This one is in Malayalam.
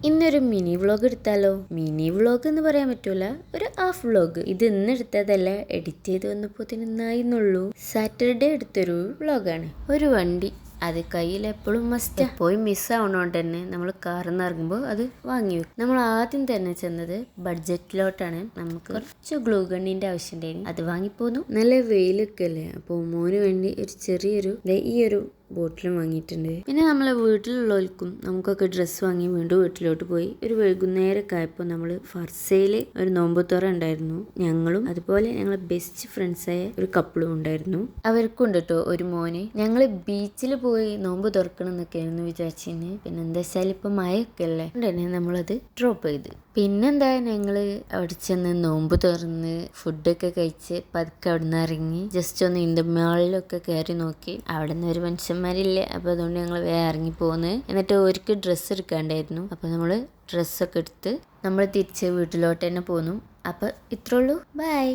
ഇന്നൊരു മിനി വ്ളോഗ് എടുത്താലോ? മിനി വ്ളോഗ് എന്ന് പറയാൻ പറ്റൂല, ഒരു ഹാഫ് വ്ളോഗ്. ഇത് ഇന്ന് എടുത്തതല്ല, എഡിറ്റ് ചെയ്ത് വന്നപ്പോ ഇന്നായിന്നുള്ളൂ. സാറ്റർഡേ എടുത്തൊരു വ്ളോഗാണ്. ഒരു വണ്ടി അത് കയ്യിൽ എപ്പോഴും മസ്റ്റ് പോയി മിസ്സാവണോണ്ട് തന്നെ നമ്മൾ കാറിൽ നിന്ന് ഇറങ്ങുമ്പോൾ അത് വാങ്ങി വെക്കും. നമ്മൾ ആദ്യം തന്നെ ചെന്നത് ബഡ്ജറ്റിലോട്ടാണ്. നമുക്ക് കുറച്ച് ഗ്ലൂ ഗണ്ണിന്റെ ആവശ്യം ഉണ്ടായിരുന്നു, അത് വാങ്ങിപ്പോന്നു. നല്ല വെയിലൊക്കെ അല്ലേ, അപ്പോൾ മോന് വേണ്ടി ഒരു ചെറിയൊരു ഈ ഒരു ബോട്ടിലും വാങ്ങിയിട്ടുണ്ട്. പിന്നെ നമ്മളെ വീട്ടിലുള്ളവർക്കും നമുക്കൊക്കെ ഡ്രസ്സ് വാങ്ങി വീണ്ടും വീട്ടിലോട്ട് പോയി. ഒരു വൈകുന്നേരമൊക്കെ ആയപ്പോൾ നമ്മൾ ഫർസയില് ഒരു നോമ്പുതുറ ഉണ്ടായിരുന്നു. ഞങ്ങളും അതുപോലെ ഞങ്ങളെ ബെസ്റ്റ് ഫ്രണ്ട്സായ ഒരു കപ്പിളും ഉണ്ടായിരുന്നു. അവർക്കും ഉണ്ട് കേട്ടോ ഒരു മോന്. ഞങ്ങൾ ബീച്ചിൽ പോയി നോമ്പ് തുറക്കണം എന്നൊക്കെയായിരുന്നു വിചാരിച്ചിന്. പിന്നെ എന്താ വെച്ചാൽ ഇപ്പൊ മഴയൊക്കെ അല്ലേ, അതുകൊണ്ട് നമ്മളത് ഡ്രോപ്പ് ചെയ്ത്. പിന്നെന്താ ഞങ്ങള് അവിടെ ചെന്ന് നോമ്പ് തുറന്ന് ഫുഡൊക്കെ കഴിച്ച് പതുക്കെ അവിടെ നിന്ന് ഇറങ്ങി ജസ്റ്റ് ഒന്ന് ഇന്ത്യമാളിലൊക്കെ കയറി നോക്കി. അവിടെ നിന്ന് ഒരു മനുഷ്യന്മാരില്ലേ, അപ്പോൾ അതുകൊണ്ട് ഞങ്ങൾ വേറെ ഇറങ്ങി പോന്ന്. എന്നിട്ട് അവർക്ക് ഡ്രസ്സ് എടുക്കാണ്ടായിരുന്നു, അപ്പോൾ നമ്മൾ ഡ്രസ്സൊക്കെ എടുത്ത് നമ്മൾ തിരിച്ച് വീട്ടിലോട്ട് തന്നെ പോന്നു. അപ്പോൾ ഇത്രേ ഉള്ളൂ, ബൈ.